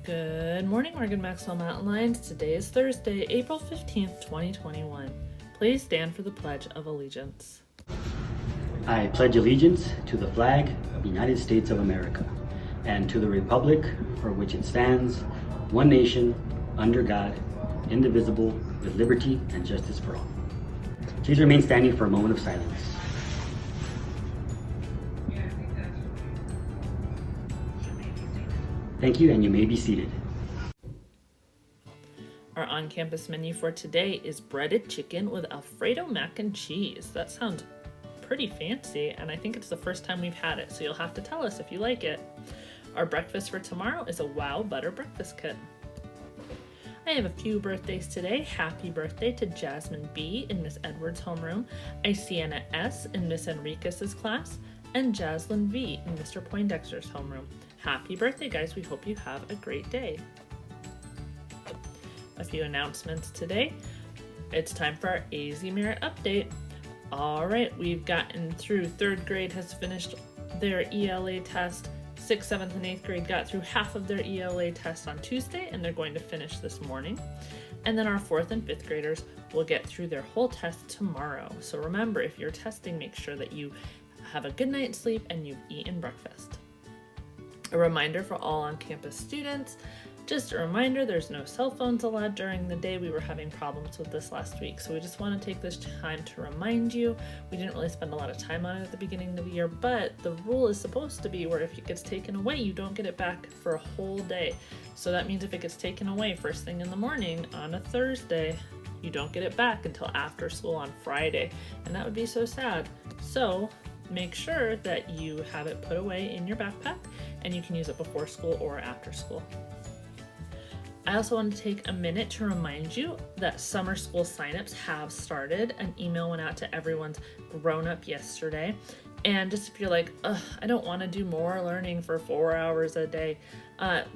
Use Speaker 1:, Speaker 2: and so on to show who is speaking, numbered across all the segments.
Speaker 1: Good morning, Morgan Maxwell Mountain Lions. Today is Thursday, April 15th, 2021. Please stand for the Pledge of Allegiance.
Speaker 2: I pledge allegiance to the flag of the United States of America and to the republic for which it stands, one nation, under God, indivisible, with liberty and justice for all. Please remain standing for a moment of silence. Thank you, and you may be seated.
Speaker 1: Our on-campus menu for today is breaded chicken with Alfredo mac and cheese. That sounds pretty fancy, and I think it's the first time we've had it, so you'll have to tell us if you like it. Our breakfast for tomorrow is a Wow Butter breakfast kit. I have a few birthdays today. Happy birthday to Jasmine B. in Miss Edwards' homeroom, Isiana S. in Miss Enriquez's class, and Jaslyn V. in Mr. Poindexter's homeroom. Happy birthday, guys. We hope you have a great day. A few announcements today. It's time for our AZ Merit update. All right, we've gotten through 3rd grade has finished their ELA test. 6th, 7th, and 8th grade got through half of their ELA test on Tuesday, and they're going to finish this morning. And then our 4th and 5th graders will get through their whole test tomorrow. So remember, if you're testing, make sure that you have a good night's sleep and you've eaten breakfast. A reminder for all on-campus students, just a reminder, there's no cell phones allowed during the day. We were having problems with this last week, so we just want to take this time to remind you. We didn't really spend a lot of time on it at the beginning of the year, but the rule is supposed to be where if it gets taken away, you don't get it back for a whole day. So that means if it gets taken away first thing in the morning on a Thursday, you don't get it back until after school on Friday, and that would be so sad. So make sure that you have it put away in your backpack and you can use it before school or after school. I also want to take a minute to remind you that summer school signups have started. An email went out to everyone's grown-up yesterday. And just if you're like, I don't want to do more learning for 4 hours a day,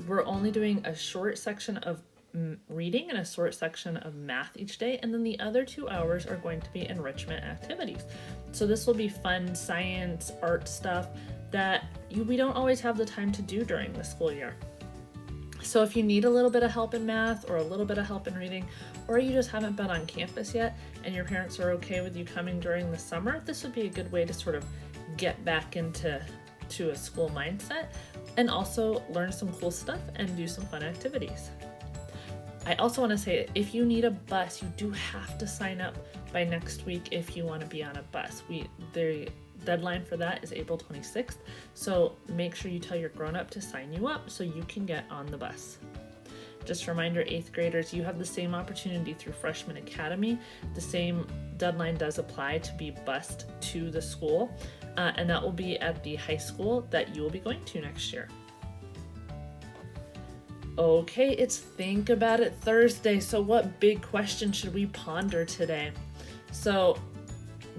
Speaker 1: we're only doing a short section of reading and a short section of math each day, and then the other 2 hours are going to be enrichment activities. So this will be fun science, art stuff that we don't always have the time to do during the school year. So if you need a little bit of help in math or a little bit of help in reading, or you just haven't been on campus yet and your parents are okay with you coming during the summer, this would be a good way to sort of get back into a school mindset and also learn some cool stuff and do some fun activities. I also want to say, if you need a bus, you do have to sign up by next week if you want to be on a bus. The deadline for that is April 26th, so make sure you tell your grown-up to sign you up so you can get on the bus. Just a reminder, 8th graders, you have the same opportunity through Freshman Academy. The same deadline does apply to be bused to the school, and that will be at the high school that you will be going to next year. Okay, it's Think About It Thursday. So what big question should we ponder today? So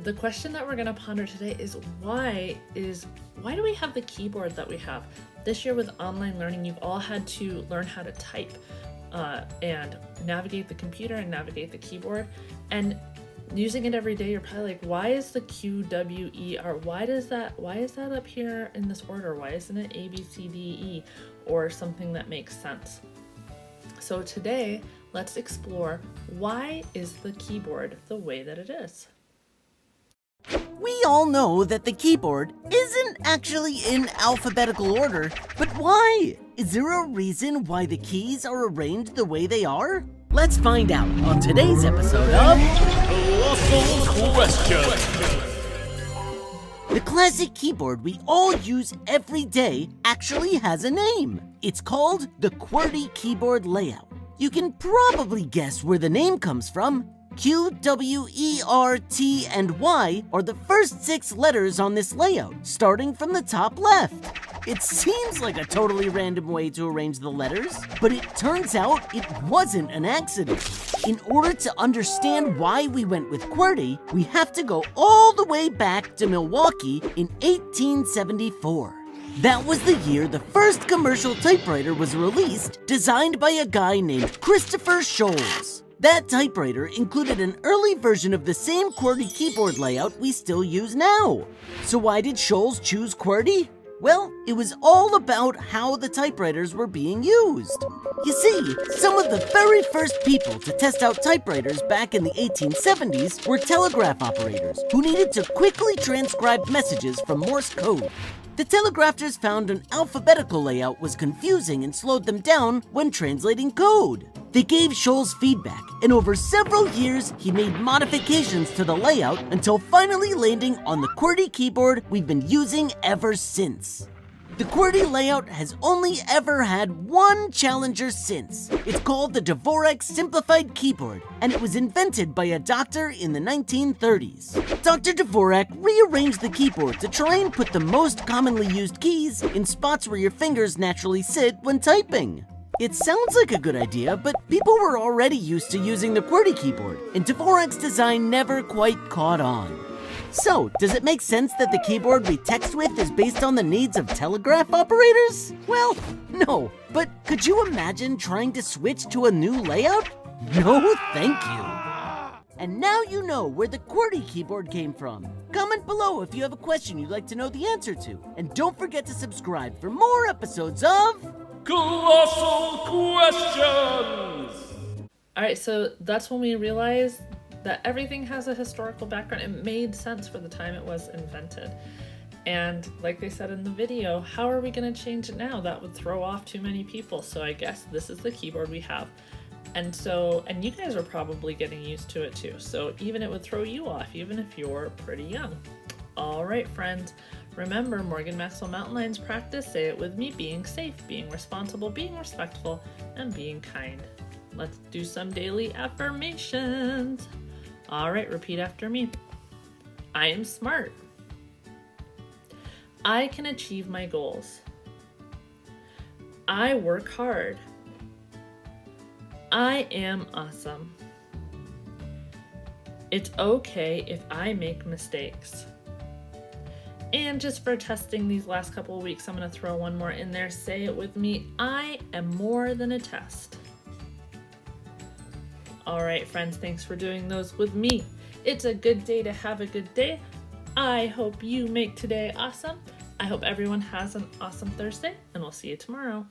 Speaker 1: the question that we're going to ponder today is why do we have the keyboard that we have? This year with online learning, you've all had to learn how to type and navigate the computer and navigate the keyboard. And using it every day, you're probably like, why is the Q, W, E, R? Why is that up here in this order? Why isn't it A, B, C, D, E? Or something that makes sense. So today, let's explore why is the keyboard the way that it is?
Speaker 3: We all know that the keyboard isn't actually in alphabetical order, but why? Is there a reason why the keys are arranged the way they are? Let's find out on today's episode of
Speaker 4: Colossal Question.
Speaker 3: The classic keyboard we all use every day actually has a name. It's called the QWERTY keyboard layout. You can probably guess where the name comes from. Q, W, E, R, T, and Y are the first 6 letters on this layout, starting from the top left. It seems like a totally random way to arrange the letters, but it turns out it wasn't an accident. In order to understand why we went with QWERTY, we have to go all the way back to Milwaukee in 1874. That was the year the first commercial typewriter was released, designed by a guy named Christopher Sholes. That typewriter included an early version of the same QWERTY keyboard layout we still use now. So why did Sholes choose QWERTY? Well, it was all about how the typewriters were being used. You see, some of the very first people to test out typewriters back in the 1870s were telegraph operators who needed to quickly transcribe messages from Morse code. The telegraphers found an alphabetical layout was confusing and slowed them down when translating code. They gave Sholes feedback, and over several years, he made modifications to the layout until finally landing on the QWERTY keyboard we've been using ever since. The QWERTY layout has only ever had one challenger since. It's called the Dvorak Simplified Keyboard, and it was invented by a doctor in the 1930s. Dr. Dvorak rearranged the keyboard to try and put the most commonly used keys in spots where your fingers naturally sit when typing. It sounds like a good idea, but people were already used to using the QWERTY keyboard, and Dvorak's design never quite caught on. So, does it make sense that the keyboard we text with is based on the needs of telegraph operators? Well, no, but could you imagine trying to switch to a new layout? No, thank you. And now you know where the QWERTY keyboard came from. Comment below if you have a question you'd like to know the answer to. And don't forget to subscribe for more episodes of
Speaker 4: Colossal Questions!
Speaker 1: Alright, so that's when we realized that everything has a historical background. It made sense for the time it was invented. And like they said in the video, how are we going to change it now? That would throw off too many people. So I guess this is the keyboard we have. And you guys are probably getting used to it too. So even it would throw you off, even if you're pretty young. All right, friends. Remember, Morgan Maxwell Mountain Lions practice, say it with me, being safe, being responsible, being respectful, and being kind. Let's do some daily affirmations. All right, repeat after me. I am smart. I can achieve my goals. I work hard. I am awesome. It's okay if I make mistakes. And just for testing these last couple of weeks, I'm going to throw one more in there. Say it with me. I am more than a test. All right, friends, thanks for doing those with me. It's a good day to have a good day. I hope you make today awesome. I hope everyone has an awesome Thursday, and we'll see you tomorrow.